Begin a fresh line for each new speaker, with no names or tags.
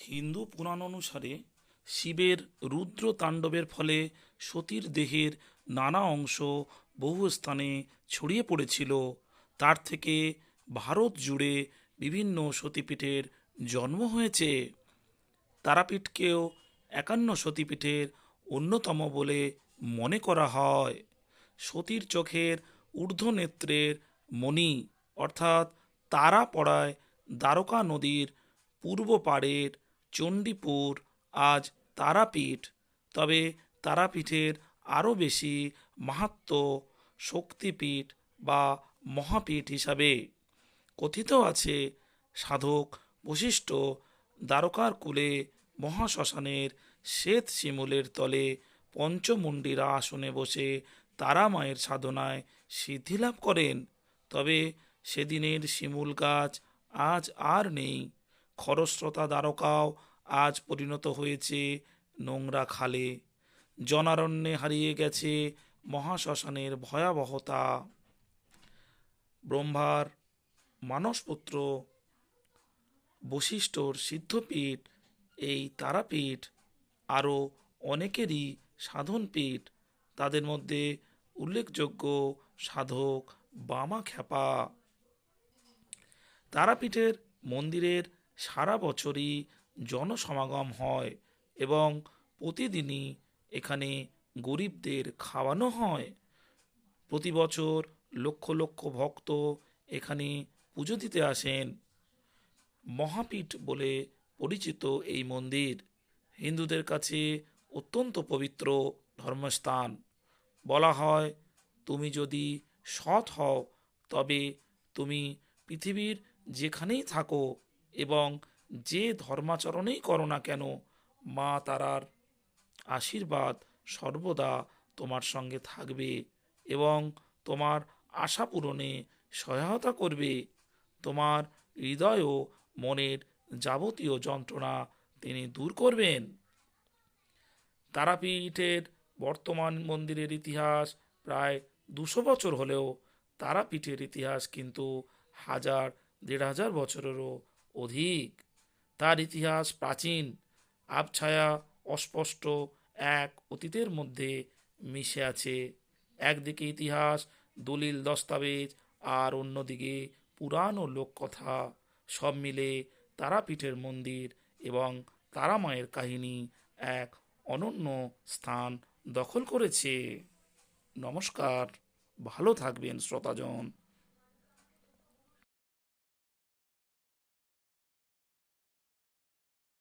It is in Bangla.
হিন্দু পুরাণ অনুসারে শিবের রুদ্র তাণ্ডবের ফলে সতীর দেহের নানা অংশ বহু স্থানে ছড়িয়ে পড়েছিল। তার থেকে ভারত জুড়ে বিভিন্ন সতীপীঠের জন্ম হয়েছে। তারাপীঠকেও ৫১ সতীপীঠের অন্যতম বলে মনে করা হয়। সতীর চোখের ঊর্ধ্বনেত্রের মণি অর্থাৎ তারা পড়ায় দ্বারকা নদীর পূর্ব পাড়ের চণ্ডীপুর আজ তারাপীঠ। তবে তারাপীঠের আরও বেশি মাহাত্ম্য শক্তিপীঠ বা মহাপীঠ হিসাবে কথিত আছে। সাধক বশিষ্ঠ দ্বারকার কূলে মহাশ্মশানের শ্বেত শিমুলের তলে পঞ্চমুণ্ডিরা আসনে বসে তারা মায়ের সাধনায় সিদ্ধিলাভ করেন। তবে সেদিনের শিমুল গাছ আজ আর নেই। খরস্রোতা দ্বারকাও আজ পরিণত হয়েছে নোংরা খালে। জনারণ্যে হারিয়ে গেছে মহাশ্মশানের ভয়াবহতা। ব্রহ্মার মানসপুত্র বশিষ্ঠর সিদ্ধপীঠ এই তারাপীঠ। আরও অনেকেরই সাধনপীঠ। তাদের মধ্যে উল্লেখযোগ্য সাধক বামাখ্যাপা। তারাপীঠের মন্দিরের সারা বছরই জনসমাগম হয় এবং প্রতিদিনই এখানে গরিবদের খাওয়ানো হয়। প্রতি বছর লক্ষ লক্ষ ভক্ত এখানে পুজো দিতে আসেন। মহাপীঠ বলে পরিচিত এই মন্দির হিন্দুদের কাছে অত্যন্ত পবিত্র ধর্মস্থান। বলা হয়, তুমি যদি সৎ হও তবে তুমি পৃথিবীর যেখানেই থাকো এবং যে ধর্মাচরণেই করো না কেন, মা তারার আশীর্বাদ সর্বদা তোমার সঙ্গে থাকবে এবং তোমার আশা পূরণে সহায়তা করবে। তোমার হৃদয় ও মনের যাবতীয় যন্ত্রণা তিনি দূর করবেন। তারাপীঠের বর্তমান মন্দিরের ইতিহাস প্রায় ২০০ বছর হলেও তারাপীঠের ইতিহাস কিন্তু ১,০০০-১,৫০০ বছরেরও অধিক। তার ইতিহাস প্রাচীন, আবছায়া, অস্পষ্ট এক অতীতের মধ্যে মিশে আছে। একদিকে ইতিহাস, দলিল দস্তাবেজ, আর অন্যদিকে পুরাণ ও লোককথা। সব মিলে তারাপীঠের মন্দির এবং তারা মায়ের কাহিনী এক অনন্য স্থান দখল করেছে। নমস্কার, ভালো থাকবেন শ্রোতাজন।